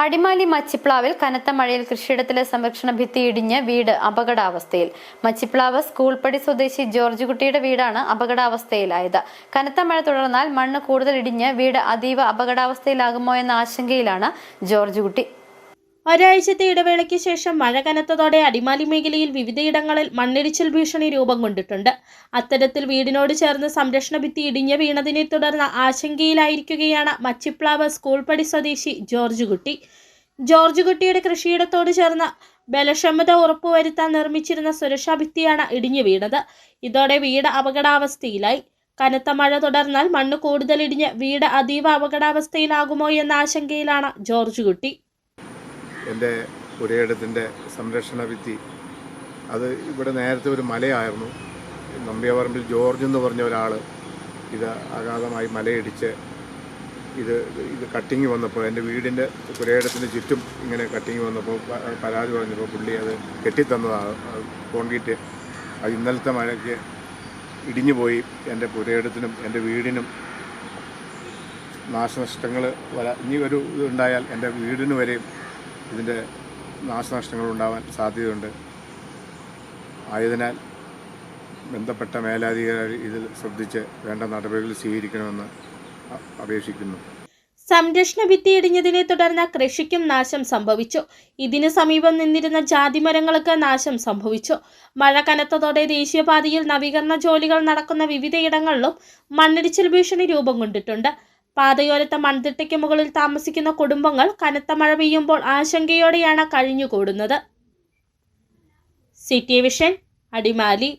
അടിമാലി മച്ചിപ്ലാവിൽ കനത്ത മഴയിൽ കൃഷിയിടത്തിലെ സംരക്ഷണ ഭിത്തി ഇടിഞ്ഞ് വീട് അപകടാവസ്ഥയിൽ. മച്ചിപ്ലാവ് സ്കൂൾപ്പടി സ്വദേശി ജോർജ് കുട്ടിയുടെ വീടാണ് അപകടാവസ്ഥയിലായത്. കനത്ത മഴ തുടർന്നാൽ മണ്ണ് കൂടുതൽ ഇടിഞ്ഞ് വീട് അതീവ അപകടാവസ്ഥയിലാകുമോ എന്ന ആശങ്കയിലാണ് ജോർജ് കുട്ടി. ഒരാഴ്ചത്തെ ഇടവേളയ്ക്ക് ശേഷം മഴ കനത്തതോടെ അടിമാലി മേഖലയിൽ വിവിധയിടങ്ങളിൽ മണ്ണിടിച്ചിൽ ഭീഷണി രൂപം കൊണ്ടിട്ടുണ്ട്. അത്തരത്തിൽ വീടിനോട് ചേർന്ന് സംരക്ഷണ ഭിത്തി ഇടിഞ്ഞ് വീണതിനെ തുടർന്ന് ആശങ്കയിലായിരിക്കുകയാണ് മച്ചിപ്ലാവ് സ്കൂൾപ്പടി സ്വദേശി ജോർജ് കുട്ടി. ജോർജ് കുട്ടിയുടെ കൃഷിയിടത്തോട് ചേർന്ന് ബലക്ഷമത ഉറപ്പുവരുത്താൻ നിർമ്മിച്ചിരുന്ന സുരക്ഷാ ഭിത്തിയാണ് ഇടിഞ്ഞു വീണത്. ഇതോടെ വീട് അപകടാവസ്ഥയിലായി. കനത്ത മഴ തുടർന്നാൽ മണ്ണ് കൂടുതൽ ഇടിഞ്ഞ് വീട് അതീവ അപകടാവസ്ഥയിലാകുമോ എന്ന ആശങ്കയിലാണ് ജോർജ് കുട്ടി. എൻ്റെ പുരയിടത്തിൻ്റെ സംരക്ഷണ ഭിത്തി അത് ഇവിടെ നേരത്തെ ഒരു മലയായിരുന്നു. നമ്പ്യാപറമ്പിൽ ജോർജ് എന്ന് പറഞ്ഞ ഒരാൾ ഇത് അഗാധമായി മലയിടിച്ച് ഇത് കട്ടിങ് വന്നപ്പോൾ എൻ്റെ വീടിൻ്റെ പുരയിടത്തിന് ചുറ്റും ഇങ്ങനെ കട്ടിങ് വന്നപ്പോൾ പരാതി പറഞ്ഞപ്പോൾ പുള്ളി അത് കെട്ടിത്തന്നതാണ് കോൺക്രീറ്റ്. അത് ഇന്നലത്തെ മഴയ്ക്ക് ഇടിഞ്ഞു പോയി. എൻ്റെ പുരയിടത്തിനും എൻ്റെ വീടിനും നാശനഷ്ടങ്ങൾ ഇനി ഒരു ഇതുണ്ടായാൽ എൻ്റെ വീടിന് വരെയും ഇതിൻ്റെ നാശനഷ്ടങ്ങൾ ഉണ്ടാവാൻ സാധ്യതയുണ്ട്. ആയതിനാൽ ബന്ധപ്പെട്ട മേലധികാരി ഇതിൽ ശ്രദ്ധിച്ച് വേണ്ട നടപടികൾ സ്വീകരിക്കണമെന്ന് അപേക്ഷിക്കുന്നു. സംരക്ഷണ ഭിത്തി ഇടിഞ്ഞതിനെ തുടർന്ന് കൃഷിക്കും നാശം സംഭവിച്ചു. ഇതിന് സമീപം നിന്നിരുന്ന ജാതിമരങ്ങൾക്ക് നാശം സംഭവിച്ചു. മഴ കനത്തതോടെ ദേശീയപാതയിൽ നവീകരണ ജോലികൾ നടക്കുന്ന വിവിധയിടങ്ങളിലും മണ്ണിടിച്ചിൽ ഭീഷണി രൂപം കൊണ്ടിട്ടുണ്ട്. പാതയോരത്തെ മൺതിട്ടയ്ക്ക് മുകളിൽ താമസിക്കുന്ന കുടുംബങ്ങൾ കനത്ത മഴ പെയ്യുമ്പോൾ ആശങ്കയോടെയാണ് കഴിഞ്ഞുകൂടുന്നത്. City vision, Adimali.